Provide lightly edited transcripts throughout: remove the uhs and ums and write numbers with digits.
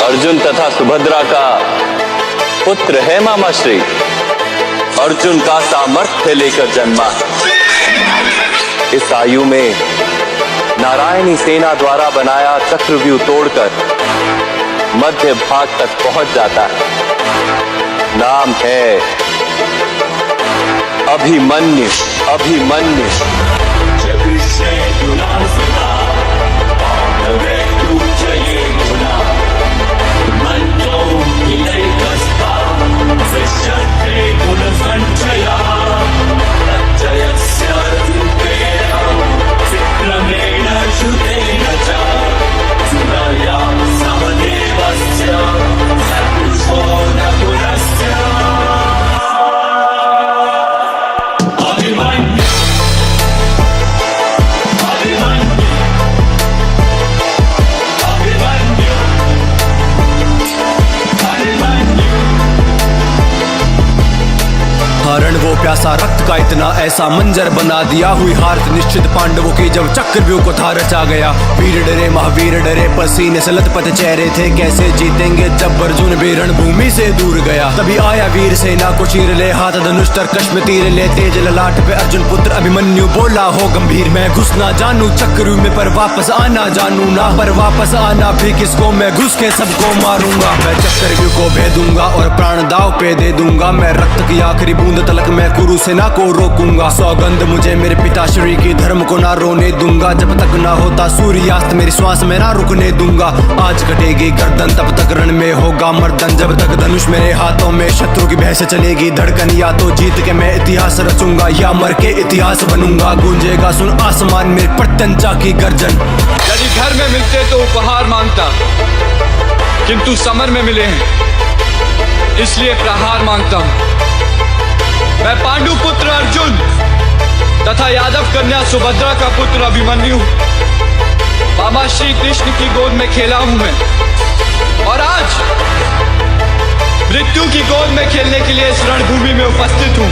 अर्जुन तथा सुभद्रा का पुत्र है मामा श्री। अर्जुन का सामर्थ्य लेकर जन्मा। इस आयु में नारायणी सेना द्वारा बनाया चक्रव्यूह तोड़कर मध्य भाग तक पहुंच जाता है। नाम है अभिमन्यु। अभिमन्यु हरण वो प्यासा रक्त का इतना ऐसा मंजर बना दिया। हुई हार निश्चित पांडवों की जब चक्रव्यूह को था रचा गया। वीर डरे महावीर डरे पसीने से लथपथ चेहरे थे। कैसे जीतेंगे जब अर्जुन भी रणभूमि से दूर गया। तभी आया वीर सेना को चीर ले हाथ धनुष तरकश में तीर ले। तेज ललाट पे अर्जुन पुत्र अभिमन्यु बोला हो गंभीर। मैं घुस ना जानू चक्रव्यूह में पर वापस आना जानू ना। पर वापस आना भी किसको मैं घुस के सबको मारूंगा। मैं चक्रव्यूह को भेदूंगा और प्राण दाव पे दे दूंगा। मैं रक्त की आखिरी बूंद तलक मैं कुरु सेना को रोकूंगा। सौगंध मुझे मेरे पिताश्री की धर्म को ना रोने दूंगा। जब तक ना होता सूर्यास्त मेरी श्वास में ना रुकने दूंगा। आज कटेगी गर्दन तब तक रण में होगा मर्दन। जब तक धनुष मेरे हाथों में शत्रु की भैंस चलेगी धड़कन। या तो जीत के मैं इतिहास रचूंगा या मर के इतिहास बनूंगा। गूंजेगा सुन आसमान में प्रत्यंचा की गर्जन। यदि घर में मिलते तो उपहार मांगता, किंतु समर में मिले हैं इसलिए प्रहार मांगता हूं। मैं पांडु पुत्र अर्जुन तथा यादव कन्या सुभद्रा का पुत्र अभिमन्यु मामा श्री कृष्ण की गोद में खेला हूं मैं। और आज मृत्यु की गोद में खेलने के लिए इस रणभूमि में उपस्थित हूं।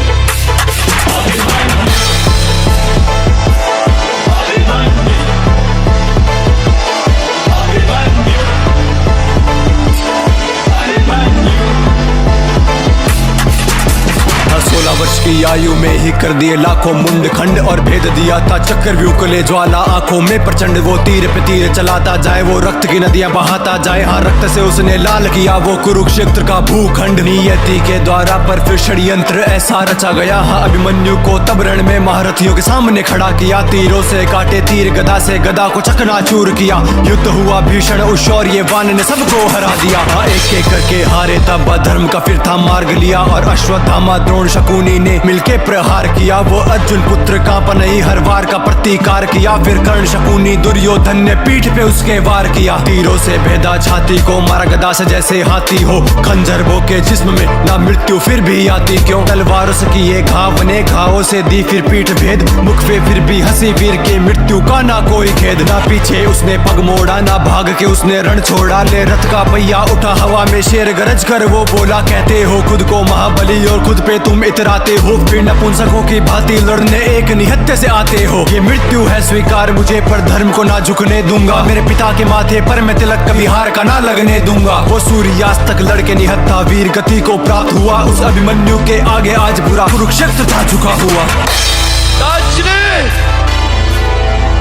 वर्ष की आयु में ही कर दिए लाखों मुंड खंड और भेद दिया था चक्रव्यूह को ले ज्वाला आंखों में प्रचंड। वो तीर पे तीर चलाता जाए वो रक्त की नदियां बहाता जाए। हाँ रक्त से उसने लाल किया वो कुरुक्षेत्र का भूखंड। नियति के द्वारा पर फिर षड्यंत्र ऐसा रचा गया। हाँ अभिमन्यु को तब रण में महारथियों के सामने खड़ा किया। तीरों से काटे तीर गदा से गदा को चकनाचूर किया। युद्ध हुआ भीषण उस शौर्यवान ने सबको हरा दिया। हाँ एक एक करके हारे तब धर्म का फिर था मार्ग लिया। और अश्वत्थामा द्रोण शकुनी ने मिलके प्रहार किया। वो अर्जुन पुत्र कांपा नहीं हर वार का प्रतिकार किया। फिर कर्ण शकुनी दुर्योधन ने पीठ पे उसके वार किया। तीरों से भेदा छाती को मारा गदा से जैसे हाथी हो। खंजर वो के जिस्म में ना मृत्यु फिर भी आती क्यों। तलवारों से किए घाव ने घावों से दी फिर पीठ भेद। मुख पे फिर भी हंसी वीर के मृत्यु का ना कोई खेद। ना पीछे उसने पग मोड़ा ना भाग के उसने रण छोड़ा। ले रथ का पहिया उठा हवा में शेर गरज कर वो बोला। कहते हो खुद को महाबली और खुद पे तुम इतराते हो। फिर नपुंसकों की भांति लड़ने एक निहत्थे से आते हो। ये मृत्यु है स्वीकार मुझे पर धर्म को ना झुकने दूंगा। मेरे पिता के माथे पर मैं तिलक कभी हार का ना लगने दूंगा। वो सूर्यास्त तक लड़के निहत्था वीर गति को प्राप्त हुआ। उस अभिमन्यु के आगे आज पूरा कुरुक्षेत्र था झुका हुआ।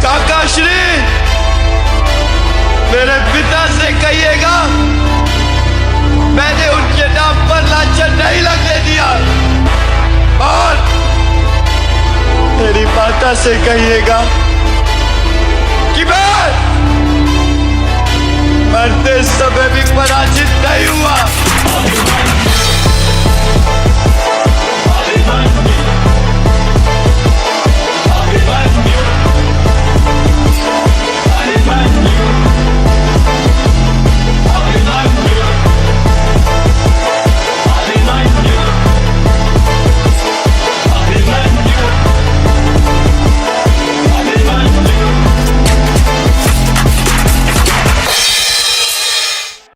काकाश्री मेरे पिता से कहिएगा मैंने उनके नाम पर लांछन नहीं लगने दिया। और मेरी माता से कहिएगा कि मैं मरते समय भी पराजित नहीं हुआ।